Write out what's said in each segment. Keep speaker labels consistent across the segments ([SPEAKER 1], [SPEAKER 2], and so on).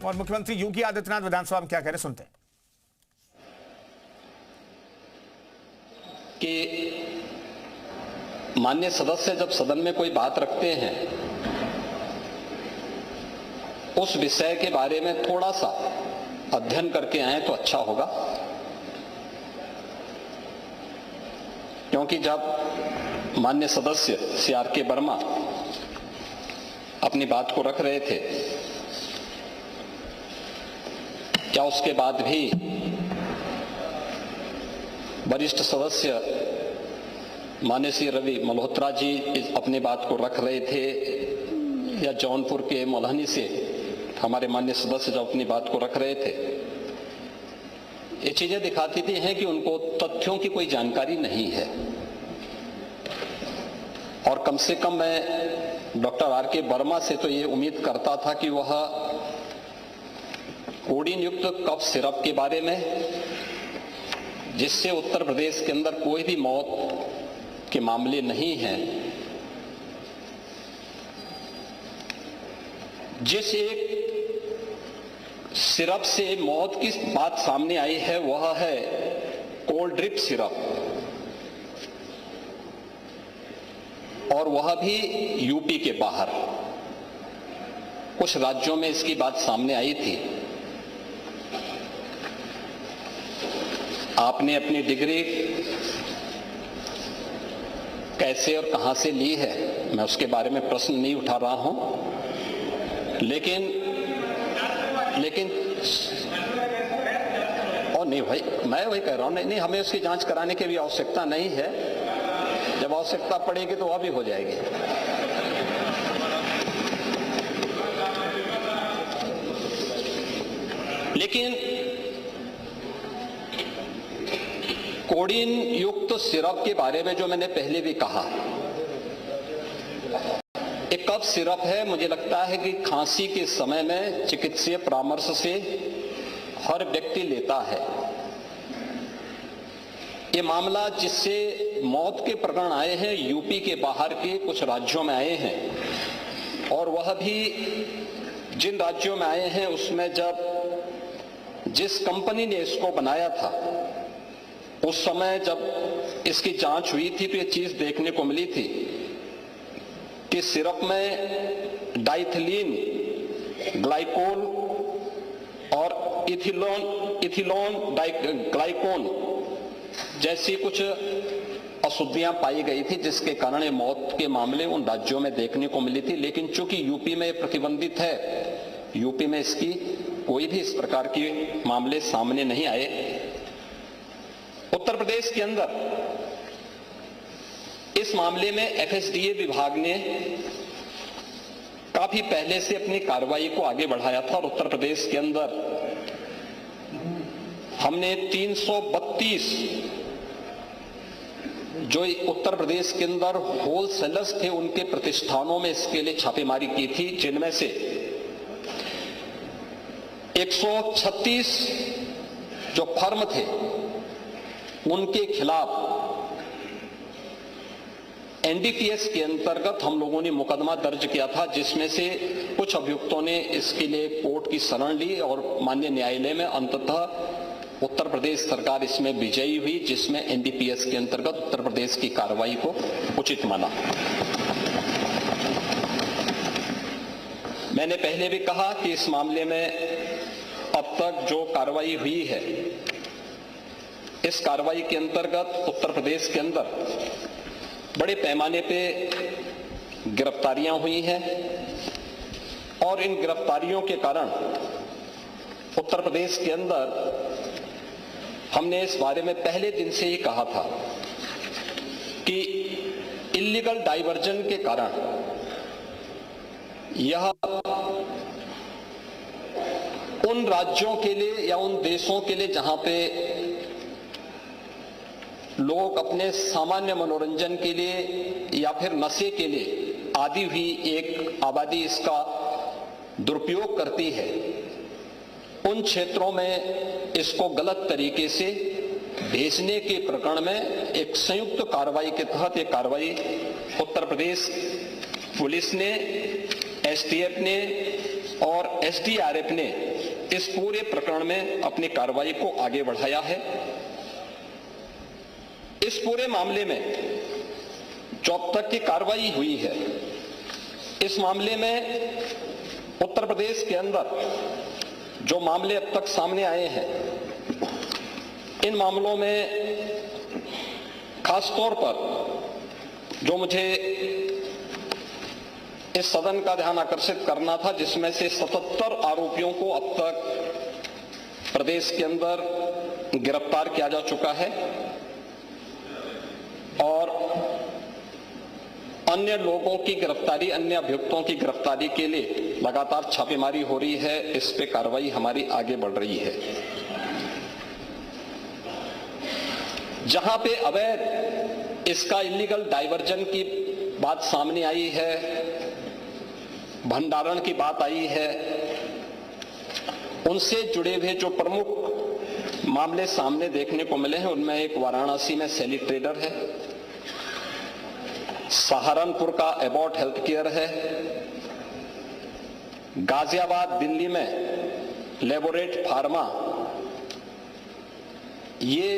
[SPEAKER 1] और मुख्यमंत्री योगी आदित्यनाथ विधानसभा में क्या कह रहे सुनते हैं।
[SPEAKER 2] कि माननीय सदस्य जब सदन में कोई बात रखते हैं, उस विषय के बारे में थोड़ा सा अध्ययन करके आए तो अच्छा होगा। क्योंकि जब माननीय सदस्य श्री आर के वर्मा अपनी बात को रख रहे थे, क्या उसके बाद भी वरिष्ठ सदस्य माननीय श्री रवि मल्होत्रा जी अपनी बात को रख रहे थे, या जौनपुर के मोलहनी से हमारे माननीय सदस्य जब अपनी बात को रख रहे थे, ये चीजें दिखाती थी हैं कि उनको तथ्यों की कोई जानकारी नहीं है। और कम से कम मैं डॉक्टर आर के वर्मा से तो ये उम्मीद करता था कि वह कोडीन युक्त कफ सिरप के बारे में, जिससे उत्तर प्रदेश के अंदर कोई भी मौत के मामले नहीं हैं, जिस एक सिरप से मौत की बात सामने आई है वह है कोल्ड ड्रिप सिरप, और वह भी यूपी के बाहर कुछ राज्यों में इसकी बात सामने आई थी। आपने अपनी डिग्री कैसे और कहां से ली है, मैं उसके बारे में प्रश्न नहीं उठा रहा हूं, लेकिन और नहीं भाई, मैं वही कह रहा हूं, नहीं हमें उसकी जांच कराने की भी आवश्यकता नहीं है। जब आवश्यकता पड़ेगी तो वह भी हो जाएगी। लेकिन कोडीन युक्त सिरप के बारे में जो मैंने पहले भी कहा, एक कफ सिरप है। मुझे लगता है कि खांसी के समय में चिकित्सीय परामर्श से हर व्यक्ति लेता है। ये मामला जिससे मौत के प्रकरण आए हैं यूपी के बाहर के कुछ राज्यों में आए हैं, और वह भी जिन राज्यों में आए हैं उसमें जब जिस कंपनी ने इसको बनाया था उस समय जब इसकी जांच हुई थी तो ये चीज देखने को मिली थी कि सिरप में डाइथिलीन ग्लाइकोल और इथिलोन ग्लाइकोन जैसी कुछ अशुद्धियां पाई गई थी, जिसके कारण ये मौत के मामले उन राज्यों में देखने को मिली थी। लेकिन चूंकि यूपी में प्रतिबंधित है, यूपी में इसकी कोई भी इस प्रकार के मामले सामने नहीं आए। उत्तर प्रदेश के अंदर इस मामले में एफएसडीए विभाग ने काफी पहले से अपनी कार्रवाई को आगे बढ़ाया था, और उत्तर प्रदेश के अंदर हमने 332 जो उत्तर प्रदेश के अंदर होलसेलर्स थे उनके प्रतिष्ठानों में इसके लिए छापेमारी की थी, जिनमें से 136 जो फर्म थे उनके खिलाफ एनडीपीएस के अंतर्गत हम लोगों ने मुकदमा दर्ज किया था, जिसमें से कुछ अभियुक्तों ने इसके लिए कोर्ट की शरण ली और माननीय न्यायालय में अंततः उत्तर प्रदेश सरकार इसमें विजयी हुई, जिसमें एनडीपीएस के अंतर्गत उत्तर प्रदेश की कार्रवाई को उचित माना। मैंने पहले भी कहा कि इस मामले में अब तक जो कार्रवाई हुई है, इस कार्रवाई के अंतर्गत उत्तर प्रदेश के अंदर बड़े पैमाने पे गिरफ्तारियां हुई हैं, और इन गिरफ्तारियों के कारण उत्तर प्रदेश के अंदर हमने इस बारे में पहले दिन से ही कहा था कि इल्लीगल डाइवर्जन के कारण यह उन राज्यों के लिए या उन देशों के लिए जहां पे लोग अपने सामान्य मनोरंजन के लिए या फिर नशे के लिए आदि हुई एक आबादी इसका दुरुपयोग करती है, उन क्षेत्रों में इसको गलत तरीके से भेजने के प्रकरण में एक संयुक्त कार्रवाई के तहत एक कार्रवाई उत्तर प्रदेश पुलिस ने, एसटीएफ ने और एसडीआरएफ ने इस पूरे प्रकरण में अपनी कार्रवाई को आगे बढ़ाया है। इस पूरे मामले में जो अब तक की कार्रवाई हुई है, इस मामले में उत्तर प्रदेश के अंदर जो मामले अब तक सामने आए हैं, इन मामलों में खासतौर पर जो मुझे इस सदन का ध्यान आकर्षित करना था, जिसमें से 77 आरोपियों को अब तक प्रदेश के अंदर गिरफ्तार किया जा चुका है और अन्य लोगों की गिरफ्तारी, अन्य अभियुक्तों की गिरफ्तारी के लिए लगातार छापेमारी हो रही है। इस पे कार्रवाई हमारी आगे बढ़ रही है। जहां पे अवैध इसका इलीगल डाइवर्जन की बात सामने आई है, भंडारण की बात आई है, उनसे जुड़े हुए जो प्रमुख मामले सामने देखने को मिले हैं, उनमें एक वाराणसी में सैली ट्रेडर है, सहारनपुर का एबॉट हेल्थ केयर है, गाजियाबाद दिल्ली में लेबोरेट फार्मा, ये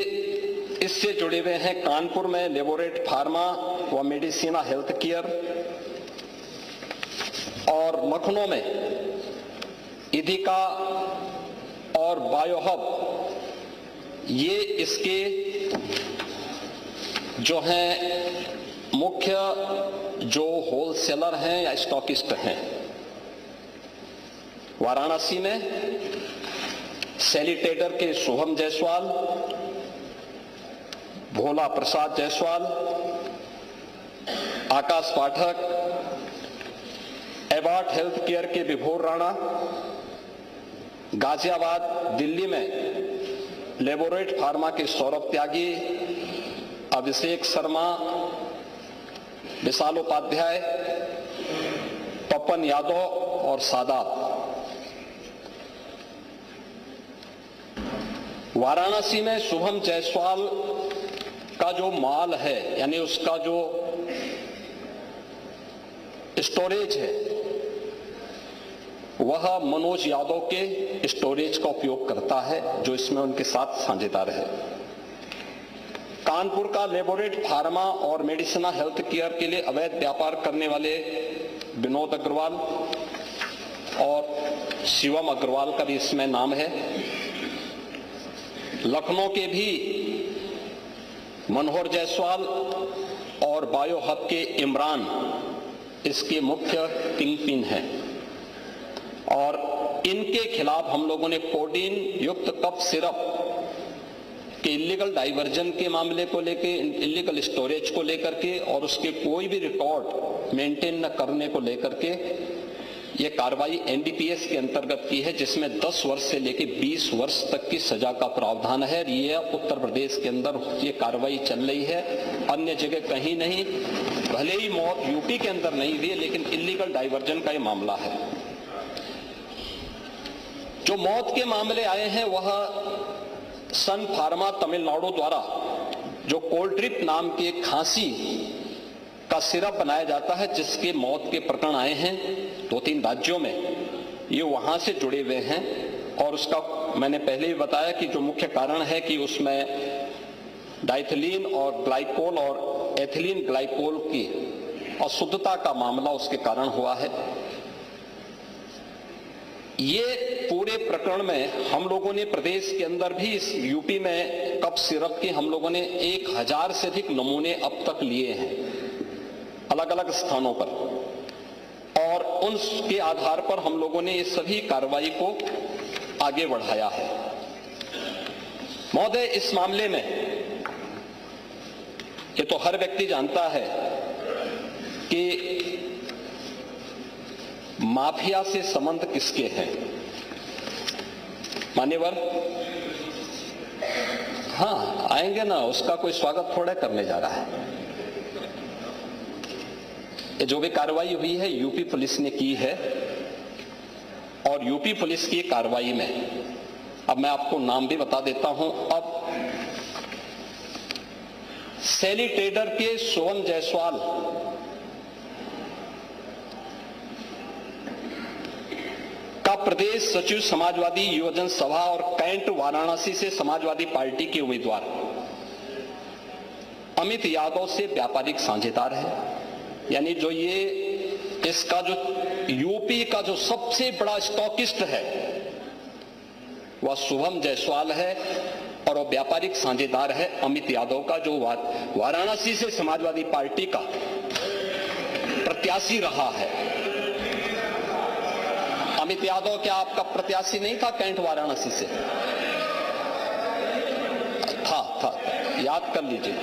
[SPEAKER 2] इससे जुड़े हुए हैं कानपुर में लेबोरेट फार्मा व मेडिसिना हेल्थ केयर, और लखनऊ में इदिका और बायोहब, ये इसके जो हैं मुख्य जो होलसेलर हैं या स्टॉकिस्ट हैं। वाराणसी में सैली ट्रेडर के शुभम जायसवाल, भोला प्रसाद जायसवाल, आकाश पाठक, एबॉट हेल्थ केयर के विभोर राणा, गाजियाबाद दिल्ली में लेबोरेट फार्मा के सौरभ त्यागी, अभिषेक शर्मा, विशाल उपाध्याय, पप्पन यादव और सादात। वाराणसी में शुभम जायसवाल का जो माल है, यानी उसका जो स्टोरेज है, वह मनोज यादव के स्टोरेज का उपयोग करता है, जो इसमें उनके साथ साझेदार है। कानपुर का लेबोरेट फार्मा और मेडिसिना हेल्थ केयर के लिए अवैध व्यापार करने वाले विनोद अग्रवाल और शिवम अग्रवाल का भी इसमें नाम है। लखनऊ के भी मनोहर जायसवाल और बायोहब के इमरान इसके मुख्य किंगपिन हैं और इनके खिलाफ हम लोगों ने कोडीन युक्त कफ सिरप के इलीगल डाइवर्जन के मामले को लेके, इलीगल स्टोरेज को लेकर के और उसके कोई भी रिकॉर्ड मेंटेन न करने को लेकर के ये कार्रवाई एनडीपीएस के अंतर्गत की है, जिसमें 10 वर्ष से लेकर 20 वर्ष तक की सजा का प्रावधान है। ये उत्तर प्रदेश के अंदर ये कार्रवाई चल रही है, अन्य जगह कहीं नहीं। भले ही मौत यूपी के अंदर नहीं हुई, लेकिन इलीगल डाइवर्जन का ये मामला है। जो मौत के मामले आए हैं वह सन फार्मा तमिलनाडु द्वारा जो कोल्ड्रिप नाम के खांसी का सिरप बनाया जाता है, जिसके मौत के प्रकरण आए हैं 2-3 राज्यों में, ये वहां से जुड़े हुए हैं। और उसका मैंने पहले ही बताया कि जो मुख्य कारण है कि उसमें डाइथिलीन और ग्लाइकोल और एथिलीन ग्लाइकोल की अशुद्धता का मामला उसके कारण हुआ है। ये पूरे प्रकरण में हम लोगों ने प्रदेश के अंदर भी, इस यूपी में कफ सिरप के हम लोगों ने 1000 से अधिक नमूने अब तक लिए हैं अलग अलग स्थानों पर, और उनके आधार पर हम लोगों ने इस सभी कार्रवाई को आगे बढ़ाया है। महोदय, इस मामले में ये तो हर व्यक्ति जानता है कि माफिया से संबंध किसके हैं। मान्यवर, हाँ आएंगे ना, उसका कोई स्वागत थोड़ा करने जा रहा है। ये जो भी कार्रवाई हुई है यूपी पुलिस ने की है, और यूपी पुलिस की कार्रवाई में अब मैं आपको नाम भी बता देता हूं। अब सैली ट्रेडर के शुभम जायसवाल, प्रदेश सचिव समाजवादी युवजन सभा और कैंट वाराणसी से समाजवादी पार्टी के उम्मीदवार अमित यादव से व्यापारिक साझेदार है। यानी जो ये इसका जो यूपी का जो सबसे बड़ा स्टॉकिस्ट है वह शुभम जायसवाल है और वह व्यापारिक साझेदार है अमित यादव का, जो वाराणसी से समाजवादी पार्टी का प्रत्याशी रहा है। अमित यादव क्या आपका प्रत्याशी नहीं था कैंट वाराणसी से? था, याद कर लीजिए।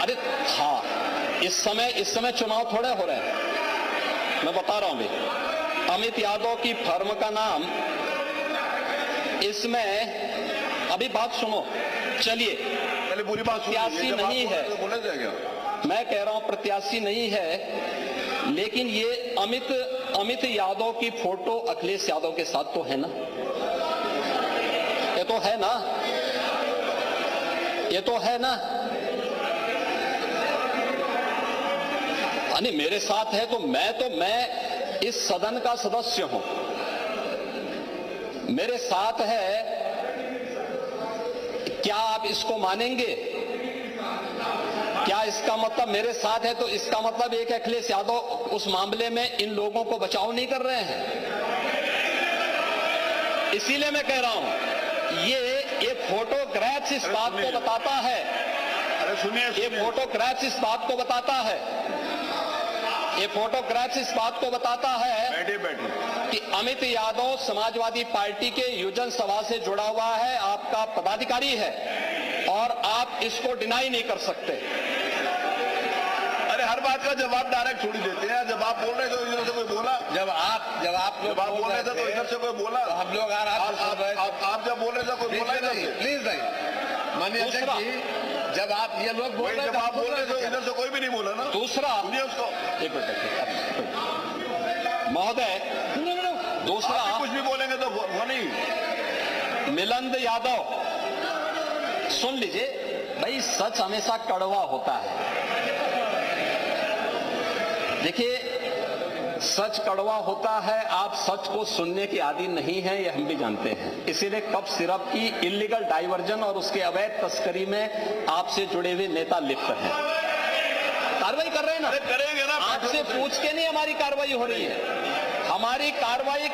[SPEAKER 2] अरे था। इस समय चुनाव थोड़े हो रहे हैं, मैं बता रहा हूं भाई। अमित यादव की फर्म का नाम इसमें, अभी बात सुनो, चलिए,
[SPEAKER 3] पहले पूरी बात
[SPEAKER 2] प्रत्याशी नहीं है,
[SPEAKER 3] बोला जाएगा। मैं
[SPEAKER 2] कह रहा हूं प्रत्याशी नहीं है, लेकिन ये अमित यादव की फोटो अखिलेश यादव के साथ तो है ना? ये तो है ना? ये तो है ना? नहीं, मेरे साथ है तो मैं इस सदन का सदस्य हूं, मेरे साथ है। क्या आप इसको मानेंगे? क्या इसका मतलब मेरे साथ है तो इसका मतलब एक अखिलेश यादव उस मामले में इन लोगों को बचाव नहीं कर रहे हैं? इसीलिए मैं कह रहा हूं ये फोटोग्राफ्स इस बात को बताता है।
[SPEAKER 3] अरे सुनिए,
[SPEAKER 2] ये फोटोग्राफ्स इस बात को बताता है, ये फोटोग्राफ्स इस बात को बताता है
[SPEAKER 3] बैठे
[SPEAKER 2] कि अमित यादव समाजवादी पार्टी के युवजन सभा से जुड़ा हुआ है, आपका पदाधिकारी है और आप इसको डिनाई नहीं कर सकते।
[SPEAKER 3] अरे हर बात का जवाब डायरेक्ट छोड़ देते हैं। जब आप बोल रहे थे तो इधर से कोई बोला,
[SPEAKER 4] जब आप
[SPEAKER 3] बोल रहे थे तो इधर से कोई बोला,
[SPEAKER 4] तो हम लोग
[SPEAKER 3] आप जब बोल रहे थे कोई बोला इधर से?
[SPEAKER 4] प्लीज नहीं माननीय अध्यक्ष जी, जब आप ये लोग बोल रहे
[SPEAKER 3] जब आप बोल रहे थे इधर से कोई भी नहीं बोला ना।
[SPEAKER 2] दूसरा,
[SPEAKER 3] सुनिए उसको,
[SPEAKER 2] एक मिनट महोदय, दूसरा
[SPEAKER 3] कुछ भी बोलेंगे तो वो नहीं।
[SPEAKER 2] मिलंद यादव, सुन लीजिए भाई, सच हमेशा कड़वा होता है। देखिए, सच कड़वा होता है, आप सच को सुनने की आदी नहीं है, ये हम भी जानते हैं। इसीलिए कप सिरप की इलीगल डाइवर्जन और उसके अवैध तस्करी में आपसे जुड़े हुए नेता लिप्त हैं। कार्रवाई कर रहे हैं ना?
[SPEAKER 3] करेंगे ना,
[SPEAKER 2] आपसे पूछ के नहीं हमारी कार्रवाई हो रही है। हमारी कार्रवाई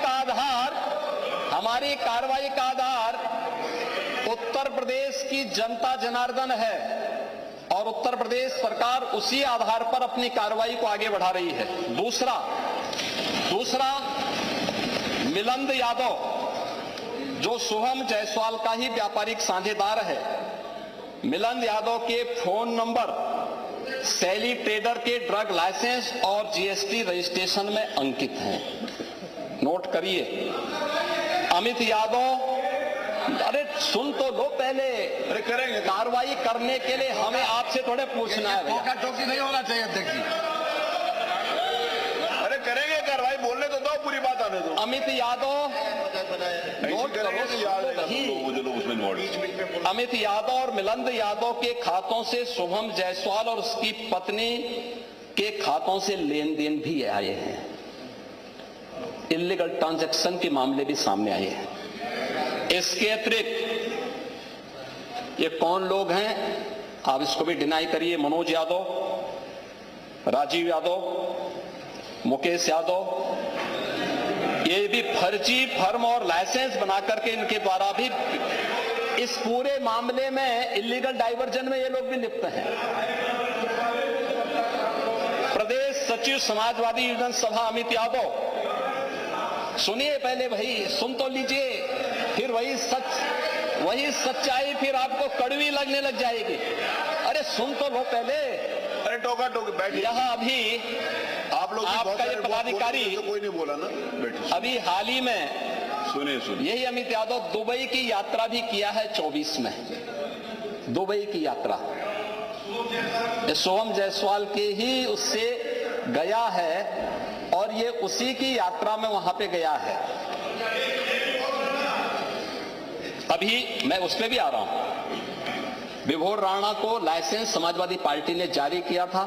[SPEAKER 2] का आधार उत्तर प्रदेश की जनता जनार्दन है और उत्तर प्रदेश सरकार उसी आधार पर अपनी कार्रवाई को आगे बढ़ा रही है। दूसरा मिलंद यादव जो शुभम जायसवाल का ही व्यापारिक साझेदार है, मिलंद यादव के फोन नंबर सैली ट्रेडर के ड्रग लाइसेंस और जीएसटी रजिस्ट्रेशन में अंकित हैं। नोट करिए, अमित यादव, अरे सुन तो लो पहले।
[SPEAKER 3] अरे करेंगे,
[SPEAKER 2] कार्रवाई करने के लिए हमें आपसे थोड़े पूछना है भैया।
[SPEAKER 4] टोका टोकी नहीं होना चाहिए अध्यक्ष जी।
[SPEAKER 3] अरे करेंगे कार्रवाई, बोलने तो दो, पूरी बात आने दो।
[SPEAKER 2] अमित यादव, नोट करो, अमित यादव और मिलंद यादव के खातों से शुभम जायसवाल और उसकी पत्नी के खातों से लेन देन भी आए हैं। इलीगल ट्रांजैक्शन के मामले भी सामने आए हैं। इसके अतिरिक्त ये कौन लोग हैं, आप इसको भी डिनाई करिए। मनोज यादव, राजीव यादव, मुकेश यादव, ये भी फर्जी फर्म और लाइसेंस बना करके इनके द्वारा भी इस पूरे मामले में इलीगल डाइवर्जन में ये लोग भी लिप्त हैं। प्रदेश सचिव समाजवादी युवजन सभा अमित यादव, सुनिए पहले भाई, सुन तो लीजिए, फिर वही सच्चाई फिर आपको कड़वी लगने लग जाएगी। अरे सुन तो लो पहले।
[SPEAKER 3] अरे टोका टोकी बैठिए।
[SPEAKER 2] यहाँ अभी
[SPEAKER 3] आप लोग
[SPEAKER 2] आपका ये पदाधिकारी,
[SPEAKER 3] तो कोई नहीं बोला ना, बैठिए।
[SPEAKER 2] अभी हाल ही में
[SPEAKER 3] सुनिए
[SPEAKER 2] यही अमित यादव दुबई की यात्रा भी किया है 24 में, दुबई की यात्रा शुभम जायसवाल के ही उससे गया है और ये उसी की यात्रा में वहां पे गया है। अभी मैं उस पे भी आ रहा हूं। विभोर राणा को लाइसेंस समाजवादी पार्टी ने जारी किया था।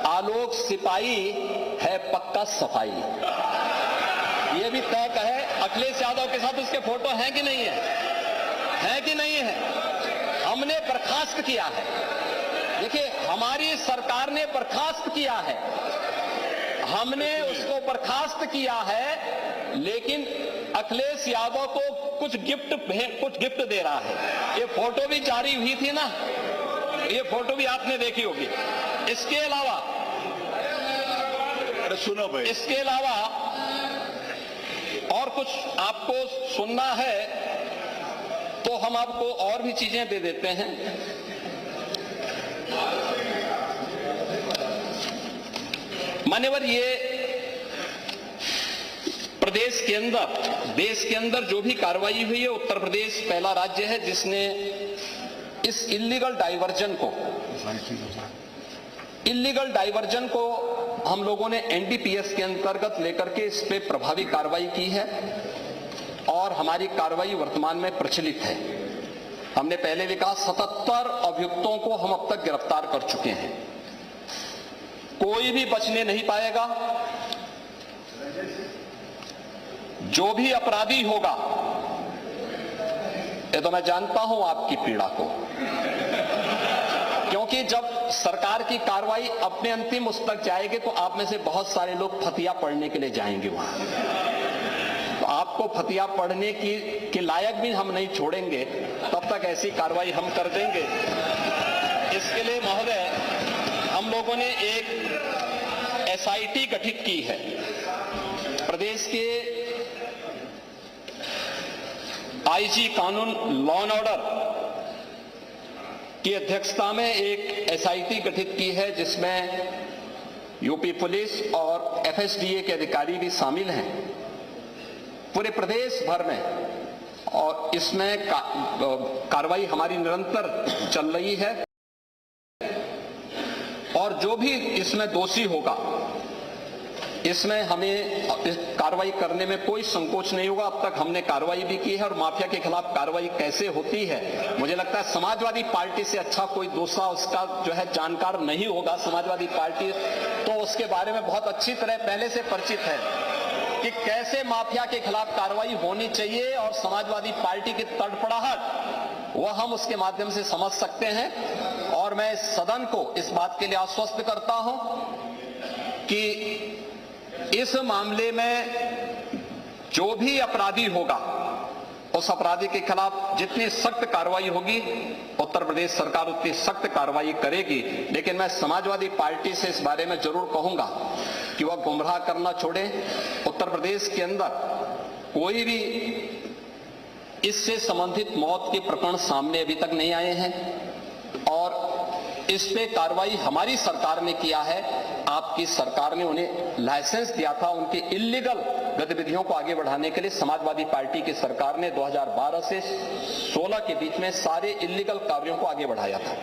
[SPEAKER 2] आलोक सिपाही है पक्का सफाई। ये भी तय है अखिलेश यादव के साथ उसके फोटो हैं कि नहीं है कि नहीं है? हमने बर्खास्त किया है। देखिए, हमारी सरकार ने बर्खास्त किया है, हमने उसको बर्खास्त किया है, लेकिन अखिलेश यादव को कुछ गिफ्ट दे रहा है। ये फोटो भी जारी हुई थी ना, ये फोटो भी आपने देखी होगी। इसके अलावा
[SPEAKER 3] सुनो भाई,
[SPEAKER 2] इसके अलावा और कुछ आपको सुनना है तो हम आपको और भी चीजें दे देते हैं। मान्यवर, ये प्रदेश के अंदर, देश के अंदर जो भी कार्रवाई हुई है, उत्तर प्रदेश पहला राज्य है जिसने इस इल्लीगल डाइवर्जन को हम लोगों ने एनडीपीएस के अंतर्गत लेकर के इस पे प्रभावी कार्रवाई की है और हमारी कार्रवाई वर्तमान में प्रचलित है। हमने पहले भी कहा 77 अभियुक्तों को हम अब तक गिरफ्तार कर चुके हैं। कोई भी बचने नहीं पाएगा। जो भी अपराधी होगा, ये तो मैं जानता हूं आपकी पीड़ा को, क्योंकि जब सरकार की कार्रवाई अपने अंतिम उस तक जाएगी तो आप में से बहुत सारे लोग फतिया पढ़ने के लिए जाएंगे वहां, तो आपको फतिया पढ़ने के लायक भी हम नहीं छोड़ेंगे। तब तक ऐसी कार्रवाई हम कर देंगे। इसके लिए महोदय, हम लोगों ने एक एसआईटी गठित की है। प्रदेश के आईजी कानून, लॉ एंड ऑर्डर की अध्यक्षता में एक एसआईटी गठित की है जिसमें यूपी पुलिस और एफएसडीए के अधिकारी भी शामिल हैं पूरे प्रदेश भर में, और इसमें कार्रवाई हमारी निरंतर चल रही है। और जो भी इसमें दोषी होगा, इसमें हमें कार्रवाई करने में कोई संकोच नहीं होगा। अब तक हमने कार्रवाई भी की है, और माफिया के खिलाफ कार्रवाई कैसे होती है, मुझे लगता है समाजवादी पार्टी से अच्छा कोई दूसरा उसका जो है जानकार नहीं होगा। समाजवादी पार्टी तो उसके बारे में बहुत अच्छी तरह पहले से परिचित है कि कैसे माफिया के खिलाफ कार्रवाई होनी चाहिए, और समाजवादी पार्टी की तड़फड़ाहट वह हम उसके माध्यम से समझ सकते हैं। और मैं सदन को इस बात के लिए आश्वस्त करता हूं कि इस मामले में जो भी अपराधी होगा, उस अपराधी के खिलाफ जितनी सख्त कार्रवाई होगी, उत्तर प्रदेश सरकार उतनी सख्त कार्रवाई करेगी। लेकिन मैं समाजवादी पार्टी से इस बारे में जरूर कहूंगा कि वह गुमराह करना छोड़े। उत्तर प्रदेश के अंदर कोई भी इससे संबंधित मौत के प्रकरण सामने अभी तक नहीं आए हैं, और इस पे कार्रवाई हमारी सरकार ने किया है। आपकी सरकार ने उन्हें लाइसेंस दिया था उनकी इल्लीगल गतिविधियों को आगे बढ़ाने के लिए। समाजवादी पार्टी की सरकार ने 2012 से 16 के बीच में सारे इल्लीगल कार्यों को आगे बढ़ाया था।